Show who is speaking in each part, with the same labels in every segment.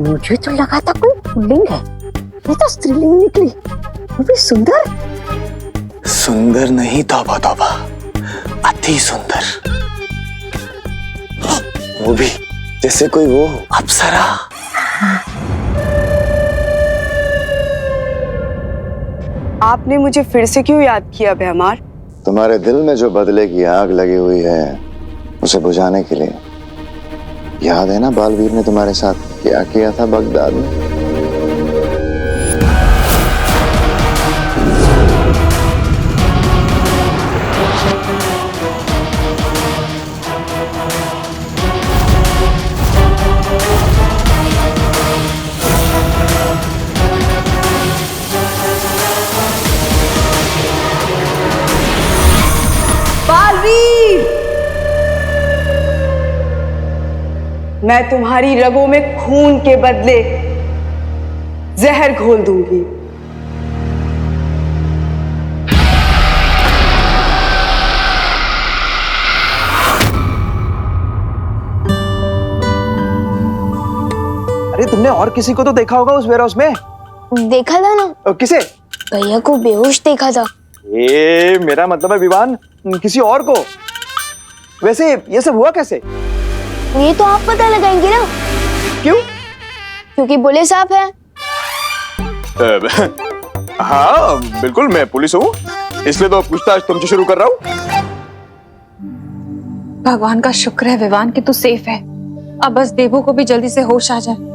Speaker 1: मुझे तो लगा था कोई पुल्लिंग है, ये तो स्त्रीलिंग निकली, वो भी सुंदर।
Speaker 2: सुंदर नहीं, तौबा तौबा, अति सुंदर। वो भी जैसे कोई वो अप्सरा।
Speaker 3: आपने मुझे फिर से क्यों याद किया भैमार?
Speaker 4: तुम्हारे दिल में जो बदले की आग लगी हुई है उसे बुझाने के लिए। याद है ना बालवीर ने तुम्हारे साथ क्या किया था बगदाद में?
Speaker 3: मैं तुम्हारी रगों में खून के बदले जहर घोल दूंगी।
Speaker 2: अरे तुमने और किसी को तो देखा होगा उस वेयरहाउस में?
Speaker 1: देखा था ना,
Speaker 2: किसे?
Speaker 1: भैया को बेहोश देखा था।
Speaker 2: मेरा मतलब है विवान, किसी और को। वैसे ये सब हुआ कैसे?
Speaker 1: ये तो आप पता लगाएंगे ना।
Speaker 2: क्यों?
Speaker 1: क्योंकि पुलिस साहब है।
Speaker 2: हाँ बिल्कुल, मैं पुलिस हूँ, इसलिए तो पूछताछ तुमसे शुरू कर रहा हूँ।
Speaker 5: भगवान का शुक्र है विवान कि तू सेफ है। अब बस देवू को भी जल्दी से होश आ जाए।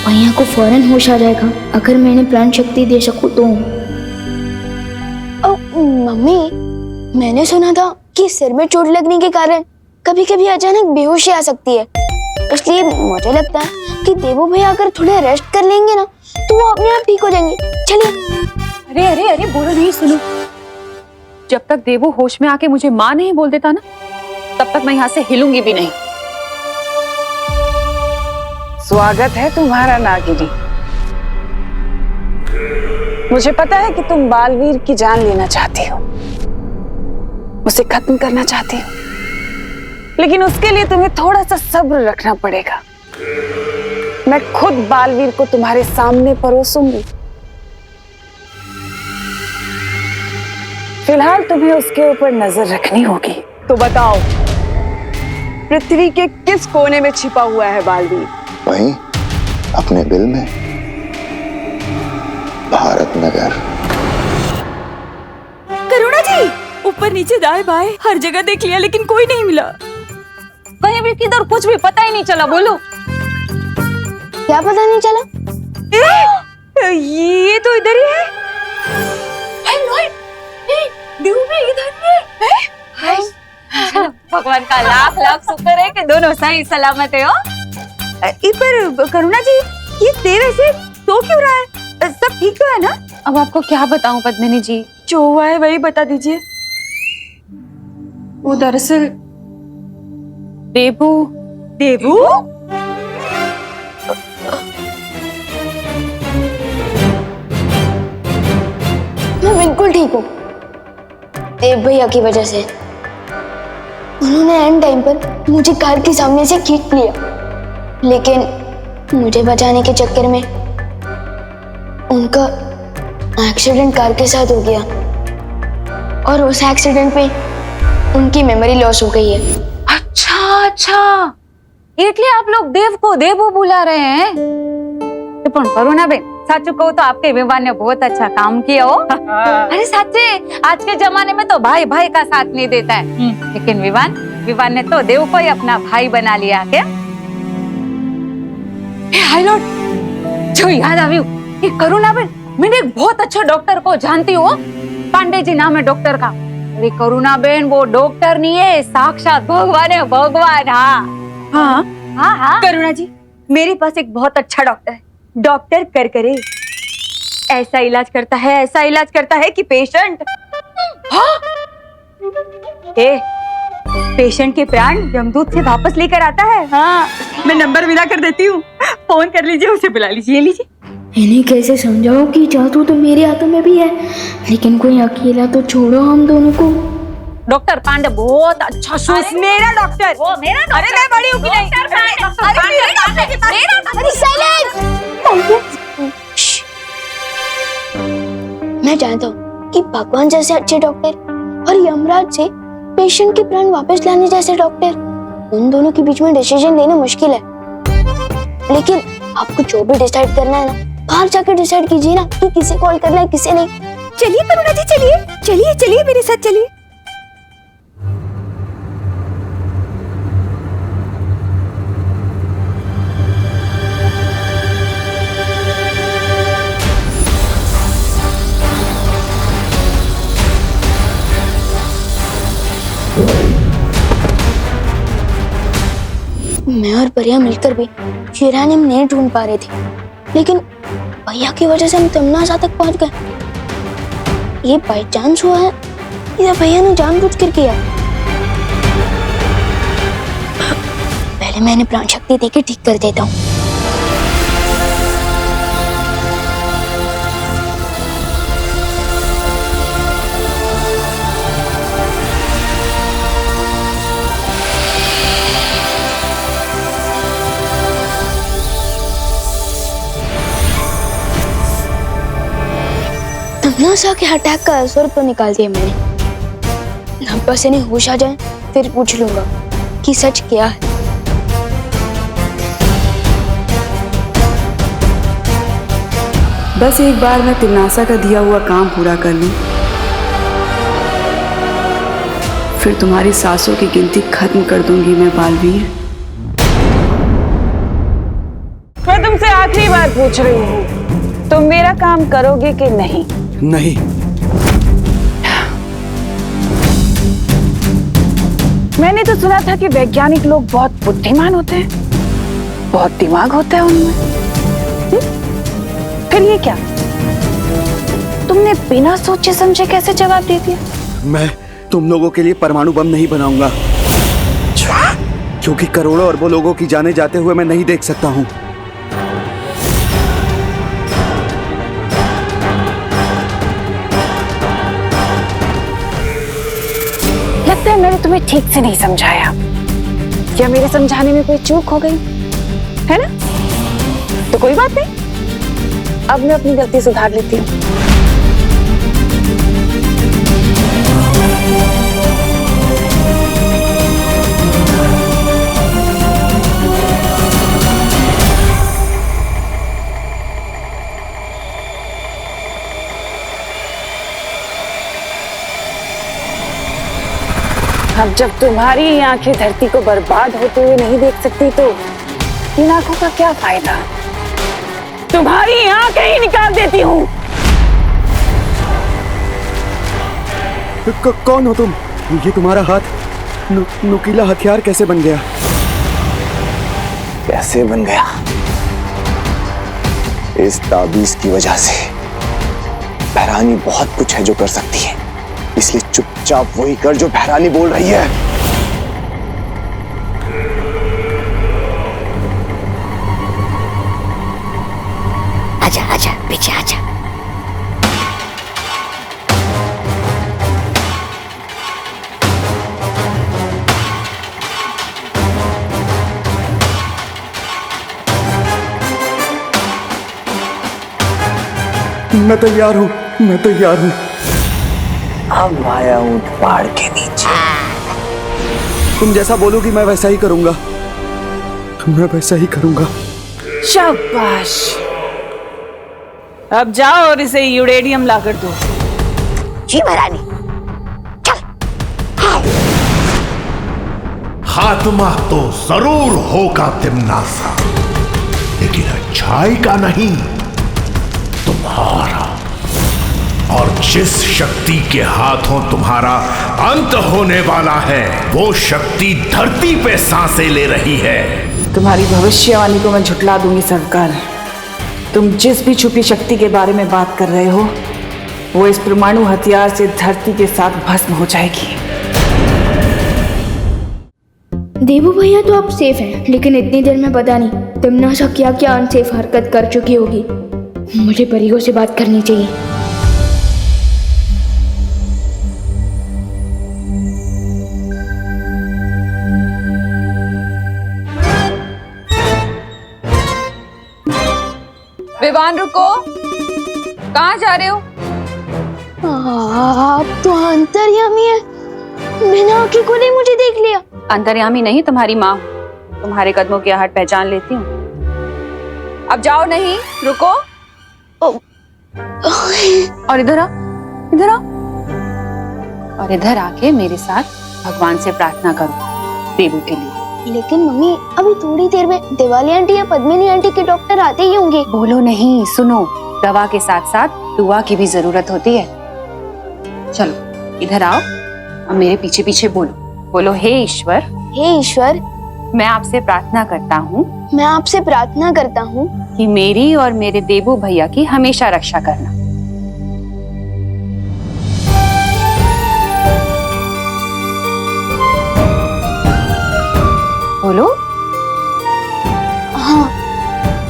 Speaker 1: भैया को फौरन होश आ जाएगा अगर मैंने प्राण शक्ति दे सकूं तो। मम्मी, मैंने सुना था कि सिर में चोट लगने के कारण कभी कभी अचानक बेहोशी आ सकती है, इसलिए मुझे लगता है कि देवू भैया अगर थोड़े रेस्ट कर लेंगे ना तो वो अपने आप ठीक हो जाएंगे। चलिए।
Speaker 5: अरे अरे अरे बोलो नहीं, सुनो। जब तक देवू होश में आके मुझे माँ नहीं बोल देता ना, तब तक मैं यहाँ से हिलूंगी भी नहीं।
Speaker 3: स्वागत है तुम्हारा नागिनी। मुझे पता है कि तुम बालवीर की जान लेना चाहती हो, उसे खत्म करना चाहती हो, लेकिन उसके लिए तुम्हें थोड़ा सा सब्र रखना पड़ेगा। मैं खुद बालवीर को तुम्हारे सामने परोसूंगी। फिलहाल तुम्हें उसके ऊपर नजर रखनी होगी। तो बताओ, पृथ्वी के किस कोने में छिपा हुआ है बालवीर?
Speaker 4: वहीं अपने दिल में, भारत नगर।
Speaker 5: करुणा जी, ऊपर नीचे दाएं बाएं हर जगह देख लिया लेकिन कोई नहीं मिला। कहीं भी किधर कुछ भी पता ही नहीं चला। बोलो
Speaker 1: क्या पता नहीं चला?
Speaker 5: ये तो इधर ही है। देवू भी इधर ही है। भगवान का लाख लाख शुक्र है कि दोनों सही सलामत है। पर करुणा जी, ये देव ऐसे तो क्यों रहा है? सब ठीक तो है ना? अब आपको क्या बताऊं पद्मिनी जी, जो हुआ है वही बता दीजिए। वो दरअसल देवू। देवू?
Speaker 1: मैं बिल्कुल ठीक हूँ। देव भैया की वजह से उन्होंने एंड टाइम पर मुझे कार के सामने से खींच लिया, लेकिन मुझे बचाने के चक्कर में उनका एक्सीडेंट कार के साथ हो गया और उस एक्सीडेंट पे उनकी मेमोरी लॉस हो गई है।
Speaker 5: अच्छा अच्छा, इसलिए आप लोग देव को देवू बुला रहे हैं। पण करुणा बेन, सच कहूं तो आपके विवान ने बहुत अच्छा काम किया हो। अरे सच्चे, आज के जमाने में तो भाई भाई का साथ नहीं देता है, लेकिन विवान ने तो देव को ही अपना भाई बना लिया। क्या हाय लॉर्ड, जो याद आयु, ये करुणा बेन, मैंने एक बहुत अच्छा डॉक्टर को जानती हूँ। पांडे जी नाम है डॉक्टर का। अरे करुणा बेन, वो डॉक्टर नहीं है, साक्षात भगवान है, भगवान। हाँ हाँ हाँ
Speaker 6: करुणा जी, मेरे पास एक बहुत अच्छा डॉक्टर है, डॉक्टर करकरे। ऐसा इलाज करता है कि पेशेंट पेशेंट के प्राण यमदूत से वापस लेकर आता है। हाँ, मैं नंबर मिला कर देती हूँ, फोन कर लीजिए, उसे बुला लीजिए। लीजिए।
Speaker 1: इन्हें कैसे समझाऊं कि जादू तो मेरे हाथों में भी है, लेकिन कोई अकेला तो छोड़ो हम दोनों को।
Speaker 5: डॉक्टर पांडे बहुत अच्छा शूज।
Speaker 6: मेरा डॉक्टर,
Speaker 5: वो मेरा डॉक्टर।
Speaker 6: अरे मैं बड़ी हूँ कि नहीं?
Speaker 1: अरे साइलेंस! मैं जानता हूँ कि भगवान जैसे अच्छे डॉक्टर और यमराज से पेशेंट के प्राण वापस लाने जैसे डॉक्टर, उन दोनों के बीच में डिसीजन लेना मुश्किल है। लेकिन आपको जो भी डिसाइड करना है ना, बाहर जाकर डिसाइड कीजिए ना कि किसे कॉल करना है किसे नहीं।
Speaker 6: चलिए करुणा जी, चलिए चलिए चलिए मेरे साथ चलिए।
Speaker 1: मैं और परिया मिलकर भी यूरेनियम नहीं ढूंढ पा रहे थे, लेकिन भैया की वजह से हम तमनासा तक पहुंच गए। ये बाई चांस हुआ है या भैया ने जानबूझकर किया? पहले मैं इन्हें प्राण शक्ति देके ठीक कर देता हूँ। तमनासा के अटैक का असर तो निकाल दिया मैंने। अब बस इन्हें होश आ जाए फिर पूछ लूंगा कि सच क्या है।
Speaker 3: बस एक बार मैं तिमनासा का दिया हुआ काम पूरा कर लूं, फिर तुम्हारी सांसों की गिनती खत्म कर दूंगी मैं बालवीर। मैं तुमसे आखिरी बार पूछ रही हूँ, तुम मेरा काम करोगे कि नहीं?
Speaker 7: नहीं।
Speaker 3: मैंने तो सुना था कि वैज्ञानिक लोग बहुत बुद्धिमान होते हैं, बहुत दिमाग होता है उनमें। फिर ये क्या, तुमने बिना सोचे समझे कैसे जवाब दे दिया?
Speaker 7: मैं तुम लोगों के लिए परमाणु बम नहीं बनाऊंगा, क्योंकि करोड़ों अरबों लोगों की जाने जाते हुए मैं नहीं देख सकता हूँ।
Speaker 3: लगता है मैंने तुम्हें ठीक से नहीं समझाया, क्या मेरे समझाने में कोई चूक हो गई है ना? तो कोई बात नहीं, अब मैं अपनी गलती सुधार लेती हूँ। अब जब तुम्हारी आंखें धरती को बर्बाद होते हुए नहीं देख सकती, तो इन आंखों का क्या फायदा? तुम्हारी आंखें ही निकाल देती हूँ।
Speaker 7: कौन हो तुम? ये तुम्हारा हाथ नुकीला हथियार कैसे बन गया?
Speaker 4: कैसे बन गया? इस ताबीज की वजह से बहरानी बहुत कुछ है जो कर सकती है, इसलिए चुपचाप वही कर जो बहरानी बोल रही है।
Speaker 1: आजा आजा पीछे आजा।
Speaker 7: मैं तैयार हूँ, मैं तैयार हूँ।
Speaker 4: अब आया ऊंट पहाड़ के नीचे।
Speaker 7: तुम जैसा बोलोगी मैं वैसा ही करूंगा, मैं वैसा ही करूंगा।
Speaker 3: शाबाश, अब जाओ और इसे यूरेनियम लाकर दो।
Speaker 1: जी महारानी।
Speaker 8: खात्मा तो जरूर होगा तिमनासा, लेकिन अच्छाई का नहीं, तुम्हारा। और जिस शक्ति के हाथों तुम्हारा अंत होने वाला है, वो शक्ति धरती पे सांसें ले रही है।
Speaker 3: तुम्हारी भविष्यवाणी को मैं झुठला दूंगी सरकार। तुम जिस भी छुपी शक्ति के बारे में बात कर रहे हो, वो इस परमाणु हथियार से धरती के साथ भस्म हो जाएगी।
Speaker 1: देवू भैया तो अब सेफ हैं, लेकिन इतनी देर में पता नहीं तिमनासा क्या क्या अनसेफ हरकत कर चुकी होगी। मुझे परियों से बात करनी चाहिए।
Speaker 5: विवान रुको, कहाँ जा रहे हो?
Speaker 1: आप तो अंतर्यामी है, बिना आंखें खोले मुझे देख लिया।
Speaker 5: अंतर्यामी नहीं, तुम्हारी माँ। तुम्हारे कदमों की आहट पहचान लेती हूँ। अब जाओ, नहीं रुको। और इधर आओ, इधर आओ, और इधर आके मेरे साथ भगवान से प्रार्थना करो देवू के लिए।
Speaker 1: लेकिन मम्मी, अभी थोड़ी देर में दिवाली आंटी या पद्मिनी आंटी के डॉक्टर आते ही होंगे।
Speaker 5: बोलो नहीं, सुनो, दवा के साथ साथ दुआ की भी जरूरत होती है। चलो इधर आओ, अब मेरे पीछे पीछे बोलो। बोलो, हे ईश्वर,
Speaker 1: हे ईश्वर,
Speaker 5: मैं आपसे प्रार्थना करता हूँ
Speaker 1: मैं आपसे प्रार्थना करता हूँ
Speaker 5: कि मेरी और मेरे देवू भैया की हमेशा रक्षा करना। बोलो।
Speaker 1: हाँ,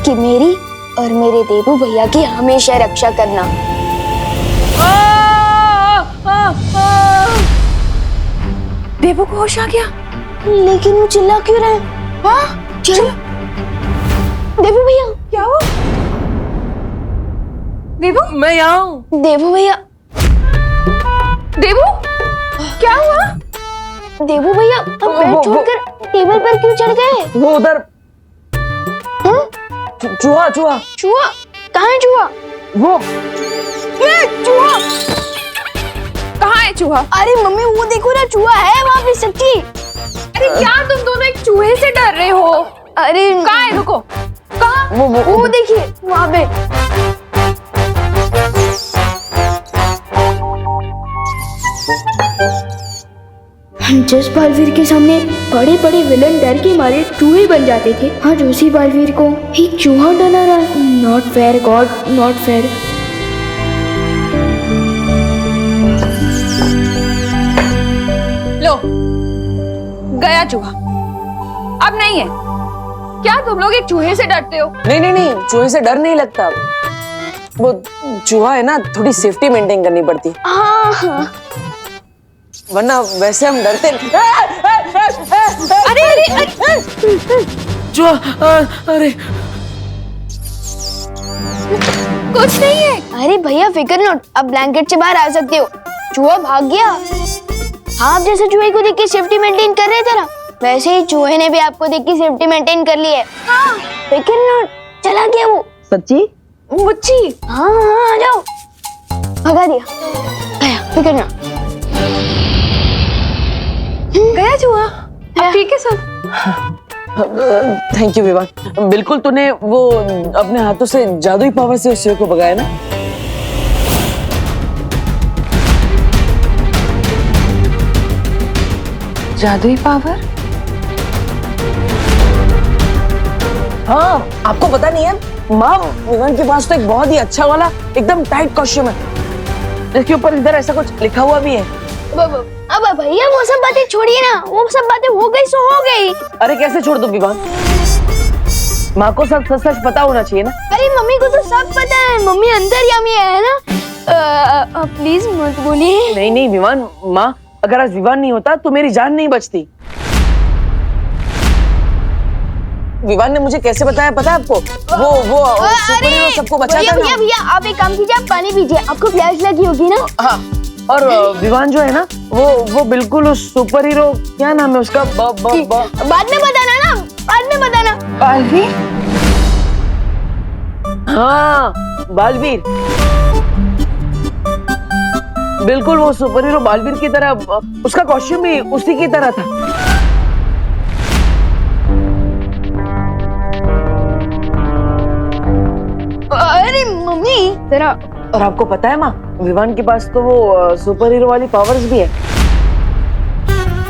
Speaker 1: कि मेरी और मेरे देवू भैया की हमेशा रक्षा करना।
Speaker 5: देवू को होश आ गया।
Speaker 1: लेकिन वो चिल्ला क्यों रहे? हाँ, चलो। देवू भैया,
Speaker 5: क्या हुआ? देवू,
Speaker 3: मैं यहाँ हूँ।
Speaker 1: देवू भैया,
Speaker 5: देवू, क्या हुआ?
Speaker 1: देवू भैया, अब बेड छोड़कर टेबल पर क्यों चढ़ गए?
Speaker 3: वो उधर चूहा चूहा
Speaker 1: चूहा? कहाँ है चूहा?
Speaker 3: वो
Speaker 1: चूहा?
Speaker 5: कहाँ है चूहा?
Speaker 1: अरे मम्मी, वो देखो ना, चूहा है वहाँ पे, सच्ची।
Speaker 5: अरे क्या तुम दोनों एक चूहे से डर रहे हो?
Speaker 1: अरे
Speaker 5: कहाँ है? रुको, कहाँ?
Speaker 1: वो देखिए वहाँ पे। जिस बालवीर के सामने बड़े बड़े विलन डर के मारे चूहे बन जाते थे, आज उसी बालवीर को एक चूहा डरा रहा है। Not fair God, not fair.
Speaker 5: लो, गया चूहा। अब नहीं है। क्या तुम लोग एक चूहे से डरते हो?
Speaker 3: नहीं नहीं नहीं, चूहे से डर नहीं लगता। वो चूहा है ना, थोड़ी सेफ्टी मेंटेन करनी पड़ती है,
Speaker 1: हाँ,
Speaker 3: वरना वैसे हम डरते
Speaker 5: अरे अरे अरे,
Speaker 3: चूहा, अरे
Speaker 5: कुछ नहीं है।
Speaker 1: अरे भैया, फिक्र नॉट, अब ब्लैंकेट से बाहर आ सकते हो। चूहा भाग गया। आप जैसे चूहे को देख के सेफ्टी मेंटेन कर रहे थे ना, वैसे ही चूहे ने भी आपको देख के सेफ्टी मेंटेन कर ली है। हाँ, फिक्र नॉट, चला गया वो।
Speaker 3: सच्ची?
Speaker 1: मुच्ची? हाँ हाँ, आ जाओ। भगा दिया। भैया, फिक्र नॉट।
Speaker 5: गया चूहा? अब ठीक है सब?
Speaker 3: थैंक यू विवान, बिल्कुल तूने वो अपने हाथों से जादुई पावर से उस चूहे को भगाया ना।
Speaker 5: जादुई पावर?
Speaker 3: हाँ, आपको पता नहीं है, माँ विवान के पास तो एक बहुत ही अच्छा वाला एकदम टाइट कॉस्ट्यूम है, जिसके ऊपर इधर ऐसा कुछ लिखा हुआ भी है।
Speaker 1: अब भैया, वो सब बातें छोड़िए ना, वो सब बातें हो गई सो हो गई।
Speaker 3: अरे कैसे छोड़ दूं विवान, माँ को सब सच सच पता होना चाहिए ना।
Speaker 1: अरे मम्मी को तो सब पता है, मम्मी अंतर्यामी है ना। प्लीज मत बोलिए।
Speaker 3: नहीं नहीं विवान, माँ अगर आज विवान नहीं होता तो मेरी जान नहीं बचती। विवान ने मुझे कैसे बताया पता है आपको? वो सुपर हीरो सबको बचाता
Speaker 1: भैया
Speaker 3: है ना।
Speaker 1: भैया भैया, आप एक काम कीजिए, आप पानी पीजिए, आपको प्यास लगी होगी ना।
Speaker 3: हाँ, और विवान जो है ना, वो बिल्कुल उस सुपर हीरो, क्या नाम है उसका?
Speaker 1: बाद में बताना ना, बाद में बताना।
Speaker 5: बालवीर?
Speaker 3: हाँ, बालवीर, बिल्कुल वो सुपर हीरो बालवीर की तरह, उसका कॉस्ट्यूम भी उसी की तरह था।
Speaker 1: अरे मम्मी जरा।
Speaker 3: और आपको पता है माँ, विवान के पास तो वो सुपर हीरो वाली पावर्स भी है।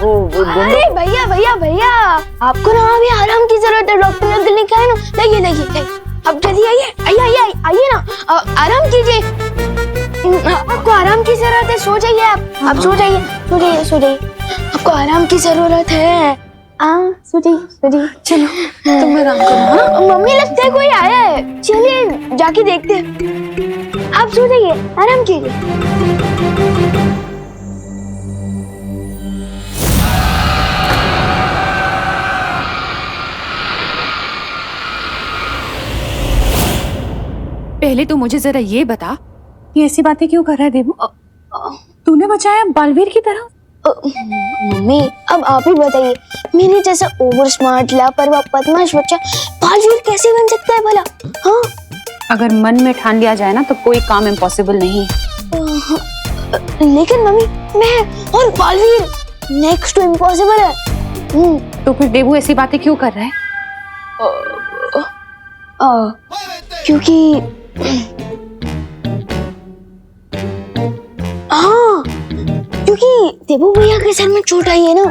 Speaker 3: वो
Speaker 1: अरे भैया भैया भैया, आपको ना अभी आराम की जरूरत है, डॉक्टर अंकल ने कहा है ना। देखिए देखिए देखिए, अब जल्दी आइए आइए आइए आइए ना, आराम कीजिए। आपको आराम की जरूरत है, सो जाइए आप सो जाइए सो जाइए सो जाइए, आपको आराम की जरूरत है, सूजी सूजी
Speaker 3: चलो तुम आराम करो। हाँ?
Speaker 1: मम्मी लगता है कोई आया है, चलिए जाके देखते हैं। आप सो जाइए, आराम कीजिए।
Speaker 5: पहले तो मुझे जरा ये बता, ये ऐसी बातें क्यों कर रहा है देवू? तूने बचाया बालवीर की तरह?
Speaker 1: मम्मी अब आप ही बताइए, मेरे जैसा ओवर स्मार्ट लापरवाह बदमाश बच्चा बालवीर कैसे बन सकता है भला? हाँ
Speaker 5: अगर मन में ठान लिया जाए ना तो कोई काम इम्पॉसिबल नहीं है।
Speaker 1: लेकिन मम्मी मैं और बालवीर नेक्स्ट टू इम्पॉसिबल है।
Speaker 5: तो फिर देवू ऐसी बातें क्यों कर रहा है?
Speaker 1: क्योंकि हाँ, क्योंकि देवू भैया के सर में चोट आई है ना,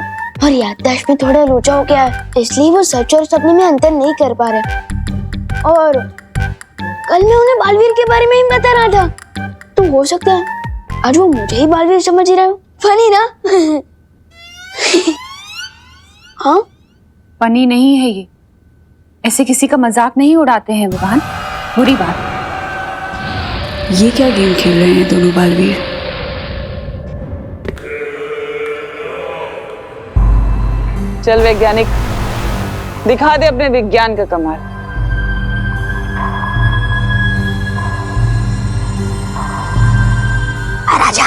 Speaker 1: और याददाश्त में थोड़ा लोचा हो गया है, इसलिए वो सच और सपने में अंतर नहीं कर पा रहे। और कल मैं उन्हें बालवीर के बारे में ही बता रहा था, तो हो सकता है आज वो मुझे ही बालवीर समझ ही रहा हो। फनी ना? हाँ
Speaker 5: फनी नहीं है ये, ऐसे किसी का मजाक नहीं उड़ाते हैं विवान, बुरी बात।
Speaker 3: ये क्या गेम खेल रहे हैं दोनों बालवीर? चल वैज्ञानिक, दिखा दे अपने विज्ञान का कमाल।
Speaker 9: राजा,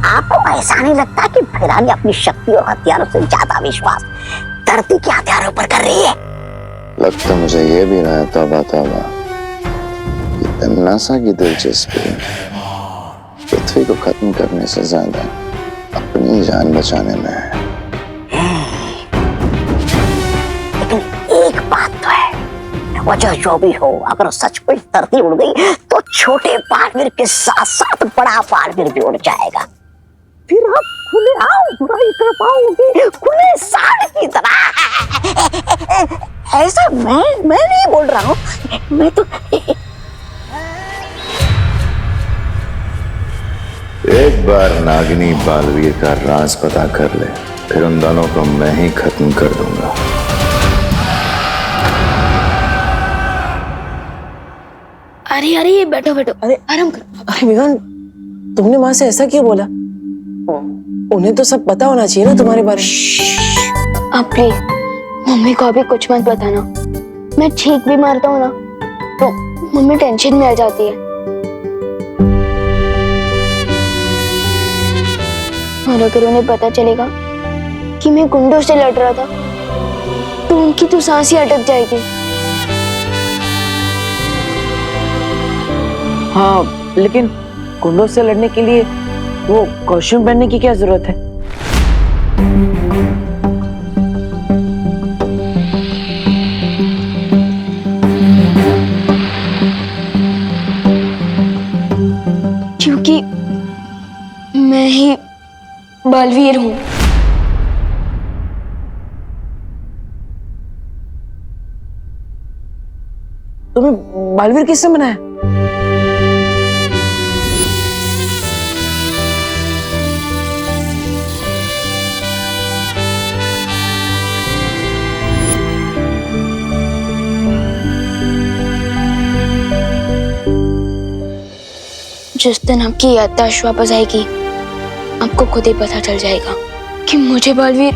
Speaker 9: आपको ऐसा नहीं लगता कि भिरानी अपनी शक्ति और हथियारों से ज्यादा विश्वास धरती के हथियारों पर कर रही है?
Speaker 4: लगता मुझे ये भी रहा तौबा तौबा, नासा की दिलचस्पी पृथ्वी को खत्म करने से ज्यादा अपनी जान बचाने में है।
Speaker 9: लेकिन एक बात तो है, वजह जो भी हो, अगर सचमुच धरती उड़ गई तो छोटे बालवीर के साथ साथ बड़ा बालवीर भी उड़ जाएगा। फिर आप खुले आओ बुराई कर पाओगे, खुले साड़ की तरह। ऐसा मैं नहीं बोल रहा हूँ, मैं तो
Speaker 4: एक बार नागिनी बालवीर का राज पता कर ले, फिर उन दोनों को मैं ही खत्म कर दूंगा।
Speaker 1: अरे अरे ये बैठो बैठो, अरे आराम करो।
Speaker 10: अरे विवान, तुमने माँ से ऐसा क्यों बोला? उन्हें तो सब पता होना चाहिए ना तुम्हारे बारे में।
Speaker 1: आप प्लीज मम्मी को अभी कुछ मत बताना, मैं छींक भी मारता हूँ ना तो मम्मी टेंशन में आ जाती है। और अगर उन्हें पता चलेगा कि मैं गुंडों से लड़ रहा था तो उनकी तो सांस ही अटक जाएगी।
Speaker 10: हाँ, लेकिन गुंडों से लड़ने के लिए वो कॉस्ट्यूम पहनने की क्या जरूरत है?
Speaker 1: क्योंकि मैं ही बालवीर हूँ।
Speaker 10: तुम्हें बालवीर किसने बनाया?
Speaker 1: जिस दिन आपकी याददाश्त वापस आएगी आपको खुद ही पता चल जाएगा कि मुझे बालवीर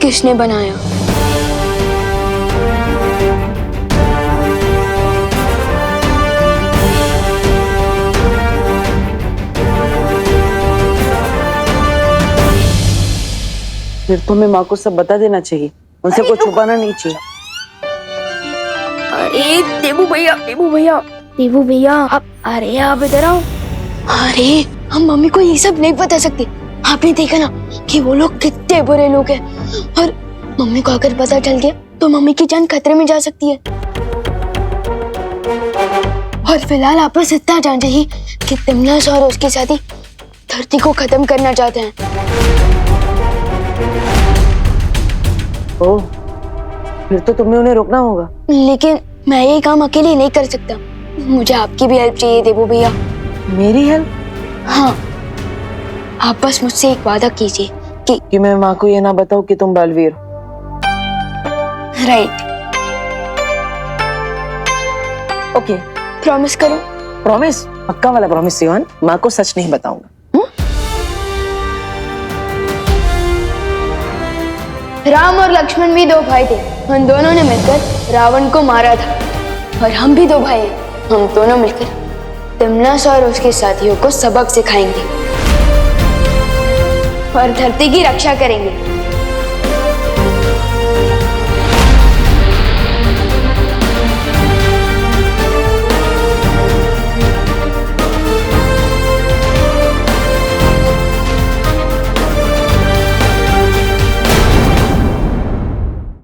Speaker 1: किसने बनाया।
Speaker 10: फिर तुम्हें माँ को सब बता देना चाहिए, उनसे कुछ छुपाना नहीं चाहिए।
Speaker 1: अरे देवू भैया, देवू भैया, देवू भैया, आप अरे आप इधर आओ। अरे हम मम्मी को ये सब नहीं बता सकते, आपने देखा ना कि वो लोग कितने बुरे लोग हैं, और मम्मी को अगर पता चल गया तो मम्मी की जान खतरे में जा सकती है। और फिलहाल आप बस इतना जान जाइए कि तिमनास और उसकी साथी धरती को खत्म करना चाहते हैं।
Speaker 10: ओह, फिर तो तुम्हें उन्हें रोकना होगा।
Speaker 1: लेकिन मैं ये काम अकेले नहीं कर सकता, मुझे आपकी भी हेल्प चाहिए देवू भैया।
Speaker 10: मेरी हेल्प?
Speaker 1: हाँ, आप बस मुझसे एक वादा कीजिए पक्की।
Speaker 10: कि मैं माँ को ये ना बताऊं कि तुम बलवीर हो।
Speaker 1: राइट।
Speaker 10: ओके,
Speaker 1: प्रॉमिस करो।
Speaker 10: प्रॉमिस, पक्का वाला प्रॉमिस सिवान, माँ को सच नहीं बताऊंगा।
Speaker 1: राम और लक्ष्मण भी दो भाई थे, उन दोनों ने मिलकर रावण को मारा था। और हम भी दो भाई हैं, हम दोनों मिलकर तिमनास और उसके साथियों को सबक सिखाएंगे और धरती की रक्षा करेंगे।